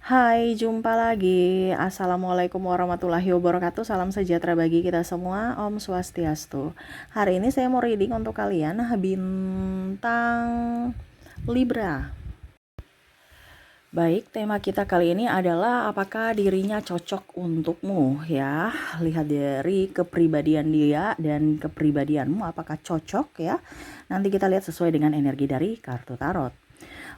Hai, jumpa lagi. Assalamualaikum warahmatullahi wabarakatuh. Salam sejahtera bagi kita semua. Om Swastiastu. Hari ini saya mau reading untuk kalian bintang Libra. Baik, tema kita kali ini adalah apakah dirinya cocok untukmu ya. Lihat dari kepribadian dia dan kepribadianmu apakah cocok ya. Nanti kita lihat sesuai dengan energi dari kartu tarot.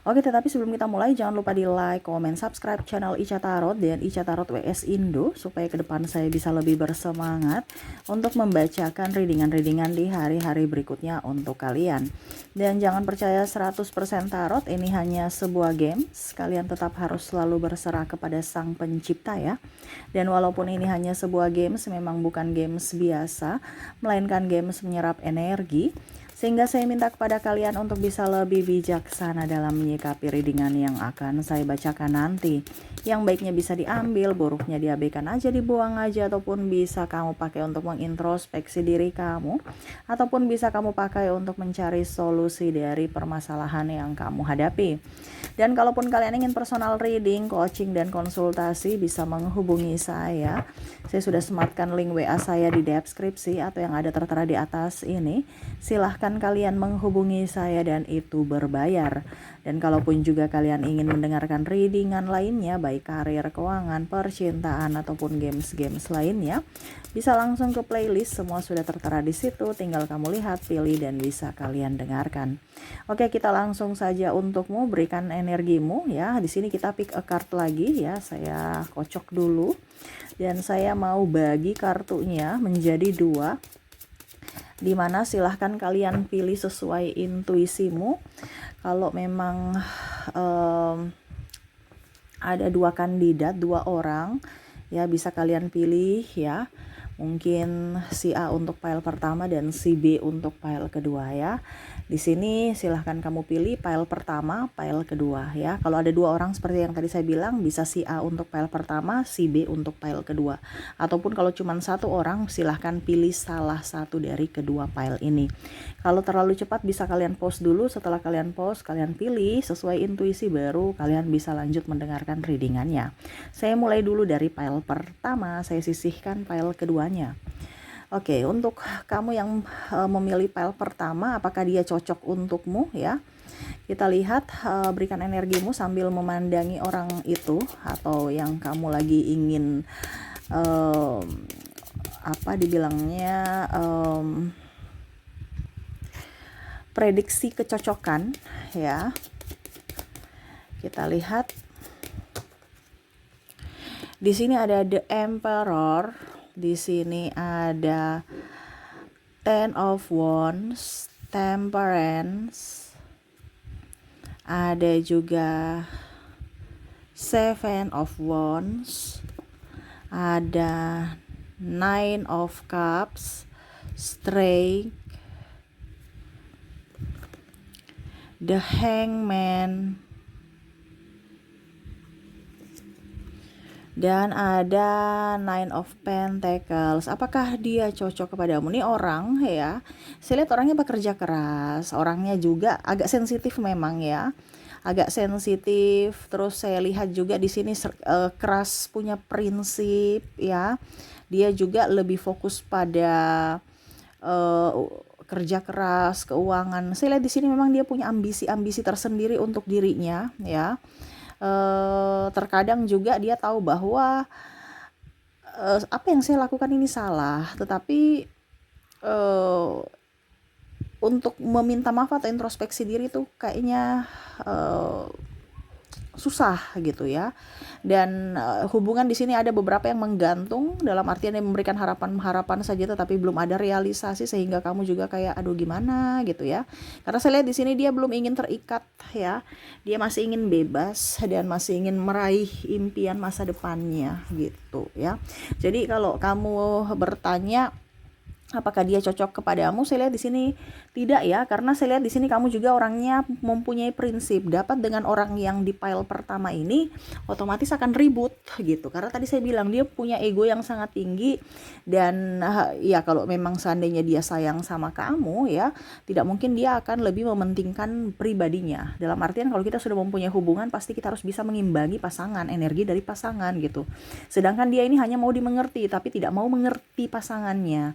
Oke, tetapi sebelum kita mulai jangan lupa di like, komen, subscribe channel Ica Tarot dan Ica Tarot WS Indo supaya ke depan saya bisa lebih bersemangat untuk membacakan readingan-readingan di hari-hari berikutnya untuk kalian. Dan jangan percaya 100% tarot, ini hanya sebuah games. Kalian tetap harus selalu berserah kepada Sang Pencipta ya. Dan walaupun ini hanya sebuah games, memang bukan games biasa, melainkan games menyerap energi. Sehingga saya minta kepada kalian untuk bisa lebih bijaksana dalam menyikapi readingan yang akan saya bacakan nanti. Yang baiknya bisa diambil, buruknya diabaikan aja, dibuang aja, ataupun bisa kamu pakai untuk mengintrospeksi diri kamu, ataupun bisa kamu pakai untuk mencari solusi dari permasalahan yang kamu hadapi. Dan kalaupun kalian ingin personal reading, coaching, dan konsultasi, bisa menghubungi saya. Saya sudah sematkan link WA saya di deskripsi atau yang ada tertera di atas ini. Silahkan kalian menghubungi saya dan itu berbayar. Dan kalaupun juga kalian ingin mendengarkan readingan lainnya, baik karir, keuangan, percintaan, ataupun games-games lainnya, bisa langsung ke playlist, semua sudah tertera di situ, tinggal kamu lihat, pilih, dan bisa kalian dengarkan. Oke, kita langsung saja untukmu, berikan energimu ya. Di sini kita pick a card lagi ya, saya kocok dulu. Dan saya mau bagi kartunya menjadi 2. Dimana silahkan kalian pilih sesuai intuisimu. Kalau memang ada 2 kandidat, 2 orang ya, bisa kalian pilih ya. Mungkin si A untuk file pertama dan si B untuk file kedua ya. Di sini silahkan kamu pilih file pertama, file kedua ya. Kalau ada 2 orang seperti yang tadi saya bilang, bisa si A untuk file pertama, si B untuk file kedua. Ataupun kalau cuma 1 orang, silahkan pilih salah satu dari kedua file ini. Kalau terlalu cepat bisa kalian pause dulu. Setelah kalian pause, kalian pilih sesuai intuisi, baru kalian bisa lanjut mendengarkan readingannya. Saya mulai dulu dari file pertama, saya sisihkan file keduanya. Oke, untuk kamu yang memilih file pertama, apakah dia cocok untukmu ya? Kita lihat, berikan energimu sambil memandangi orang itu atau yang kamu lagi ingin apa dibilangnya, prediksi kecocokan ya. Kita lihat. Di sini ada The Emperor, di sini ada Ten of Wands, Temperance, ada juga Seven of Wands, ada Nine of Cups, Strength, The Hangman, dan ada Nine of Pentacles. Apakah dia cocok kepadamu? Nih orang ya, saya lihat orangnya bekerja keras, orangnya juga agak sensitif memang ya, agak sensitif. Terus saya lihat juga di sini keras, punya prinsip ya. Dia juga lebih fokus pada kerja keras, keuangan. Saya lihat di sini memang dia punya ambisi-ambisi tersendiri untuk dirinya ya. Terkadang juga dia tahu bahwa apa yang saya lakukan ini salah, tetapi untuk meminta maaf atau introspeksi diri tuh kayaknya susah gitu ya. Dan hubungan di sini ada beberapa yang menggantung, dalam artian yang memberikan harapan-harapan saja tetapi belum ada realisasi, sehingga kamu juga kayak aduh gimana gitu ya. Karena saya lihat di sini dia belum ingin terikat ya. Dia masih ingin bebas dan masih ingin meraih impian masa depannya gitu ya. Jadi kalau kamu bertanya Apakah dia cocok kepadamu? Saya lihat di sini tidak ya, karena saya lihat di sini kamu juga orangnya mempunyai prinsip. Dapat dengan orang yang di pile pertama ini otomatis akan ribut gitu. Karena tadi saya bilang dia punya ego yang sangat tinggi, dan ya kalau memang seandainya dia sayang sama kamu ya, tidak mungkin dia akan lebih mementingkan pribadinya. Dalam artian kalau kita sudah mempunyai hubungan, pasti kita harus bisa mengimbangi pasangan, energi dari pasangan gitu. Sedangkan dia ini hanya mau dimengerti tapi tidak mau mengerti pasangannya,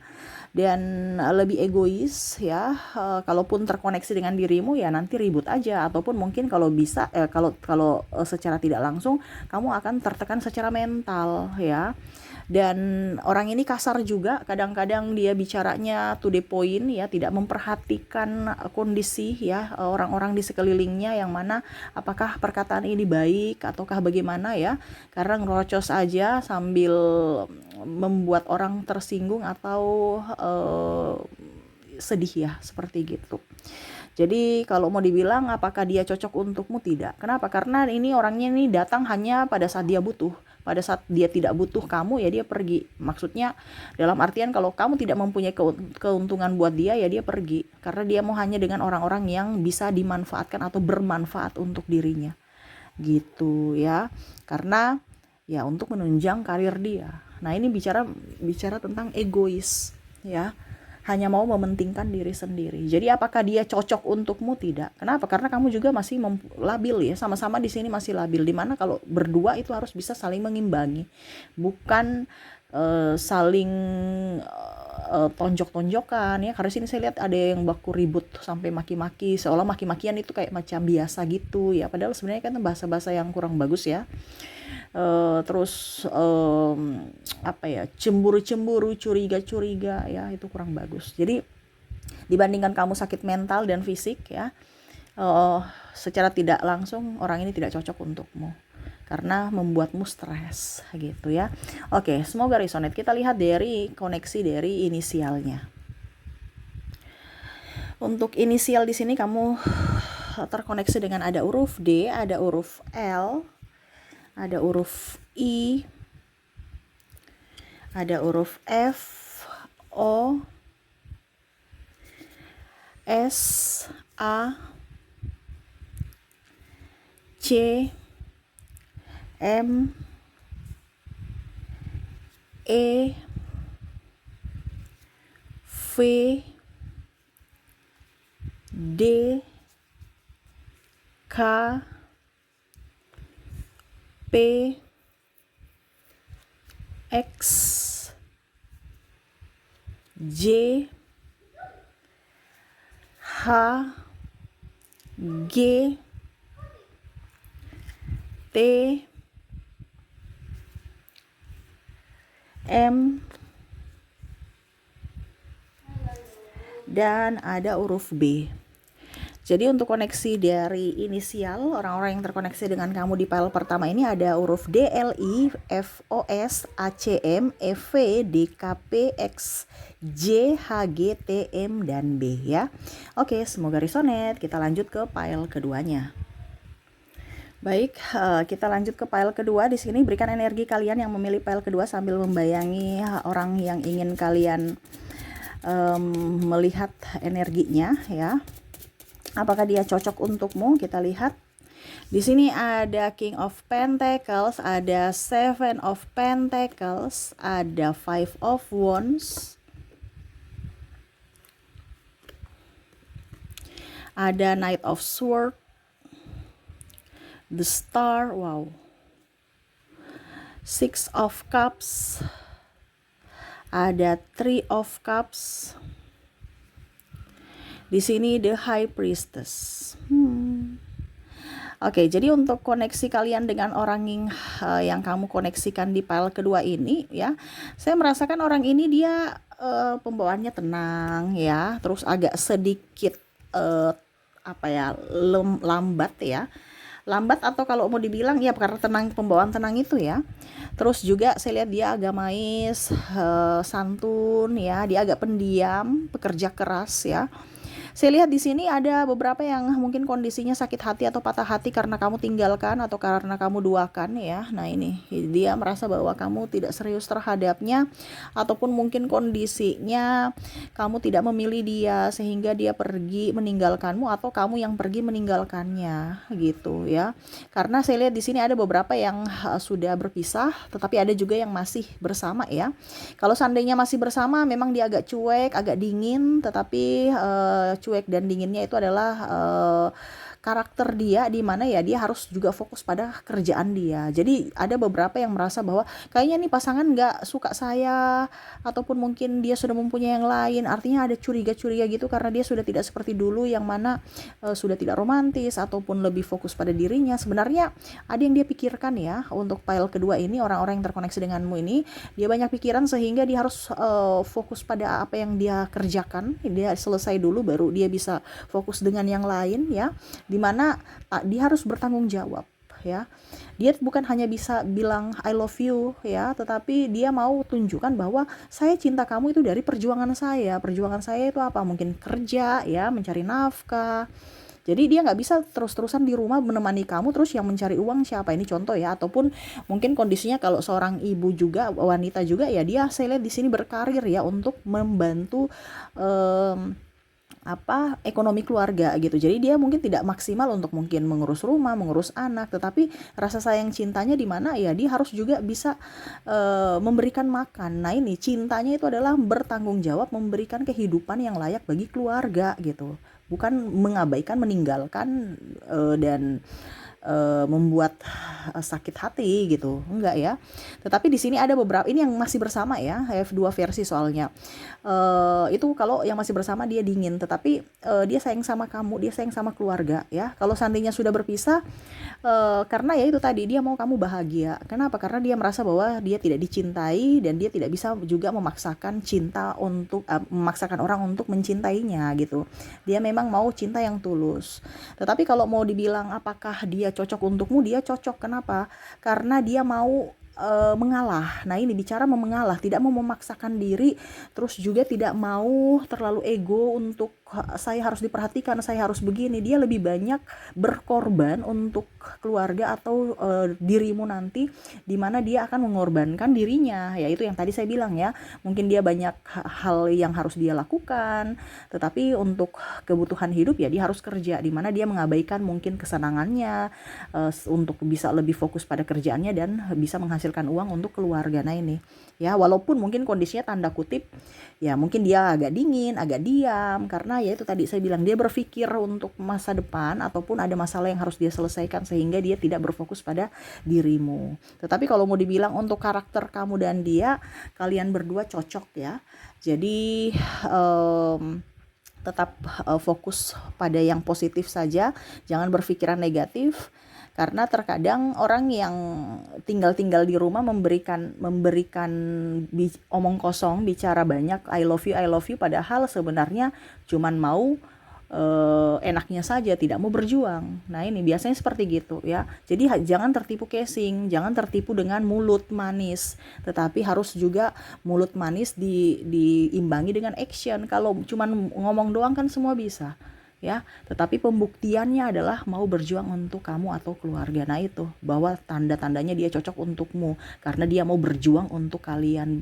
dan lebih egois ya. Kalaupun terkoneksi dengan dirimu ya nanti ribut aja, ataupun mungkin kalau bisa kalau secara tidak langsung kamu akan tertekan secara mental ya. Dan orang ini kasar juga, kadang-kadang dia bicaranya to the point ya, tidak memperhatikan kondisi ya orang-orang di sekelilingnya, yang mana apakah perkataan ini baik ataukah bagaimana ya, karena ngerocos aja sambil membuat orang tersinggung atau sedih ya, seperti gitu. Jadi kalau mau dibilang apakah dia cocok untukmu, tidak. Kenapa? Karena ini orangnya ini datang hanya pada saat dia butuh. Pada saat dia tidak butuh kamu ya dia pergi. Maksudnya dalam artian kalau kamu tidak mempunyai keuntungan buat dia ya dia pergi. Karena dia mau hanya dengan orang-orang yang bisa dimanfaatkan atau bermanfaat untuk dirinya. Gitu ya. Karena ya untuk menunjang karir dia. Nah, ini bicara tentang egois ya. Hanya mau mementingkan diri sendiri. Jadi apakah dia cocok untukmu? Tidak. Kenapa? Karena kamu juga masih labil ya. Sama-sama di sini masih labil. Dimana kalau berdua itu harus bisa saling mengimbangi. Bukan saling tonjok-tonjokan ya. Karena sini saya lihat ada yang baku ribut sampai maki-maki. Seolah maki-makian itu kayak macam biasa gitu ya. Padahal sebenarnya kan bahasa-bahasa yang kurang bagus ya. Terus apa ya, cemburu-cemburu, curiga-curiga ya, itu kurang bagus. Jadi dibandingkan kamu sakit mental dan fisik ya, secara tidak langsung orang ini tidak cocok untukmu karena membuatmu stres gitu ya. Oke, semoga resonate. Kita lihat dari koneksi dari inisialnya. Untuk inisial di sini kamu terkoneksi dengan ada huruf D, ada huruf L, ada huruf I, ada huruf F, O, S, A, C, M, E, V, D, K, P, X, J, H, G, T, M, dan ada huruf B. Jadi untuk koneksi dari inisial, orang-orang yang terkoneksi dengan kamu di file pertama ini ada huruf D, L, I, F, O, S, A, C, M, E, V, D, K, P, X, J, H, G, T, M, dan B ya. Oke, semoga resonate. Kita lanjut ke file keduanya. Baik, kita lanjut ke file kedua. Di sini berikan energi kalian yang memilih file kedua sambil membayangi orang yang ingin kalian melihat energinya ya. Apakah dia cocok untukmu? Kita lihat. Di sini ada King of Pentacles, ada Seven of Pentacles, ada Five of Wands, ada Knight of Swords, the Star, wow, Six of Cups, ada Three of Cups. Di sini the High Priestess. Oke, jadi untuk koneksi kalian dengan orang yang kamu koneksikan di file kedua ini ya, saya merasakan orang ini dia pembawaannya tenang ya, terus agak sedikit lambat ya. Lambat atau kalau mau dibilang ya karena pembawaan tenang itu ya. Terus juga saya lihat dia agamais, santun ya, dia agak pendiam, pekerja keras ya. Saya lihat di sini ada beberapa yang mungkin kondisinya sakit hati atau patah hati karena kamu tinggalkan atau karena kamu duakan ya. Nah ini dia merasa bahwa kamu tidak serius terhadapnya, ataupun mungkin kondisinya kamu tidak memilih dia sehingga dia pergi meninggalkanmu atau kamu yang pergi meninggalkannya gitu ya. Karena saya lihat di sini ada beberapa yang sudah berpisah, tetapi ada juga yang masih bersama ya. Kalau seandainya masih bersama, memang dia agak cuek, agak dingin, tetapi cuek dan dinginnya itu adalah karakter dia, di mana ya dia harus juga fokus pada kerjaan dia. Jadi ada beberapa yang merasa bahwa kayaknya nih pasangan nggak suka saya, ataupun mungkin dia sudah mempunyai yang lain. Artinya ada curiga-curiga gitu karena dia sudah tidak seperti dulu yang mana sudah tidak romantis ataupun lebih fokus pada dirinya. Sebenarnya ada yang dia pikirkan ya untuk file kedua ini, orang-orang yang terkoneksi denganmu ini, dia banyak pikiran sehingga dia harus fokus pada apa yang dia kerjakan. Dia selesai dulu baru dia bisa fokus dengan yang lain ya, dimana dia harus bertanggung jawab ya. Dia bukan hanya bisa bilang I love you ya, tetapi dia mau tunjukkan bahwa saya cinta kamu itu dari perjuangan saya. Perjuangan saya itu apa? Mungkin kerja ya, mencari nafkah. Jadi dia nggak bisa terus-terusan di rumah menemani kamu, terus yang mencari uang siapa? Ini contoh ya. Ataupun mungkin kondisinya kalau seorang ibu juga, wanita juga ya, dia saya lihat di sini berkarir ya untuk membantu ekonomi keluarga gitu. Jadi dia mungkin tidak maksimal untuk mungkin mengurus rumah, mengurus anak, tetapi rasa sayang cintanya di mana ya dia harus juga bisa memberikan makan. Nah ini cintanya itu adalah bertanggung jawab, memberikan kehidupan yang layak bagi keluarga gitu, bukan mengabaikan, meninggalkan dan membuat sakit hati gitu, enggak ya. Tetapi di sini ada beberapa ini yang masih bersama ya, F2 versi soalnya. Itu kalau yang masih bersama dia dingin, tetapi dia sayang sama kamu, dia sayang sama keluarga ya. Kalau seandainya sudah berpisah, karena ya itu tadi dia mau kamu bahagia. Kenapa? Karena dia merasa bahwa dia tidak dicintai dan dia tidak bisa juga memaksakan cinta untuk memaksakan orang untuk mencintainya gitu. Dia memang mau cinta yang tulus. Tetapi kalau mau dibilang apakah dia cocok untukmu, dia cocok. Kenapa? Karena dia mau mengalah. Nah ini bicara mau mengalah, tidak mau memaksakan diri, terus juga tidak mau terlalu ego untuk saya harus diperhatikan, saya harus begini. Dia lebih banyak berkorban untuk keluarga atau dirimu nanti, dimana dia akan mengorbankan dirinya, yaitu yang tadi saya bilang ya, mungkin dia banyak hal yang harus dia lakukan, tetapi untuk kebutuhan hidup ya dia harus kerja, dimana dia mengabaikan mungkin kesenangannya untuk bisa lebih fokus pada kerjaannya dan bisa menghasilkan uang untuk keluarga. Nah ini ya, walaupun mungkin kondisinya tanda kutip ya mungkin dia agak dingin, agak diam, karena ya itu tadi saya bilang dia berpikir untuk masa depan ataupun ada masalah yang harus dia selesaikan sehingga dia tidak berfokus pada dirimu. Tetapi kalau mau dibilang untuk karakter kamu dan dia, kalian berdua cocok ya. Jadi tetap fokus pada yang positif saja, jangan berpikiran negatif. Karena terkadang orang yang tinggal di rumah memberikan omong kosong, bicara banyak I love you padahal sebenarnya cuman mau enaknya saja, tidak mau berjuang. Nah ini biasanya seperti gitu ya. Jadi jangan tertipu casing, jangan tertipu dengan mulut manis, tetapi harus juga mulut manis diimbangi dengan action. Kalau cuman ngomong doang kan semua bisa ya, tetapi pembuktiannya adalah mau berjuang untuk kamu atau keluarga. Nah itu bahwa tanda-tandanya dia cocok untukmu karena dia mau berjuang untuk kalian,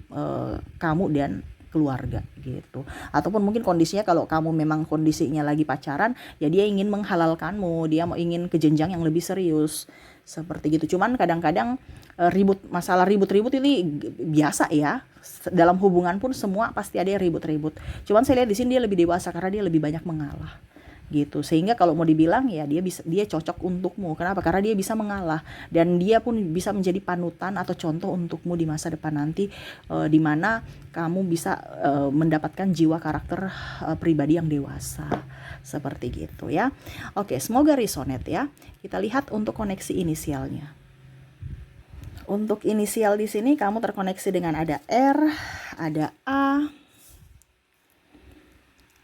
kamu dan keluarga gitu. Ataupun mungkin kondisinya kalau kamu memang kondisinya lagi pacaran ya, dia ingin menghalalkanmu, dia mau ingin ke jenjang yang lebih serius seperti gitu. Cuman kadang-kadang masalah ribut-ribut ini biasa ya, dalam hubungan pun semua pasti ada yang ribut-ribut. Cuman saya lihat di sini dia lebih dewasa karena dia lebih banyak mengalah gitu, sehingga kalau mau dibilang ya dia cocok untukmu. Kenapa? Karena dia bisa mengalah dan dia pun bisa menjadi panutan atau contoh untukmu di masa depan nanti, di mana kamu bisa mendapatkan jiwa karakter pribadi yang dewasa seperti gitu ya. Oke, semoga resonate ya. Kita lihat untuk koneksi inisialnya. Untuk inisial di sini kamu terkoneksi dengan ada R, ada A,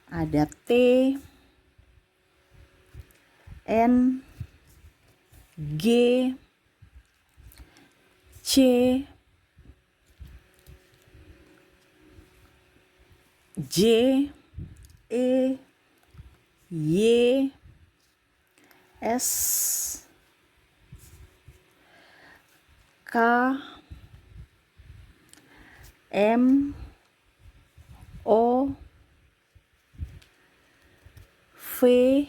ada T, N, G, C, J, E, Y, S, K, M, O, V,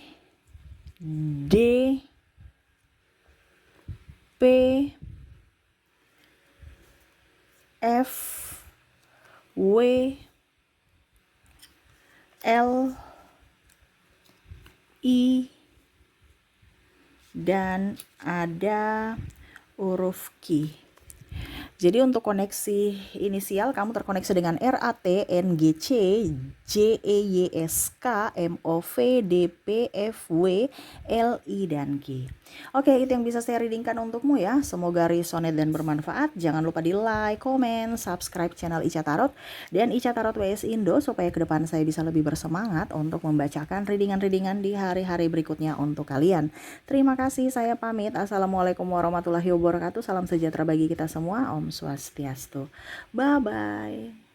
D, P, F, W, L, I, dan ada huruf Q. Jadi untuk koneksi inisial kamu terkoneksi dengan RAT, NGC, JEYSK, MOV, DP, FW, LI, dan G. Oke, itu yang bisa saya readingkan untukmu ya. Semoga resonate dan bermanfaat. Jangan lupa di like, komen, subscribe channel Ica Tarot dan Ica Tarot WS Indo supaya ke depan saya bisa lebih bersemangat untuk membacakan readingan-readingan di hari-hari berikutnya untuk kalian. Terima kasih, saya pamit. Assalamualaikum warahmatullahi wabarakatuh. Salam sejahtera bagi kita semua. Om Swastiastu. Bye-bye.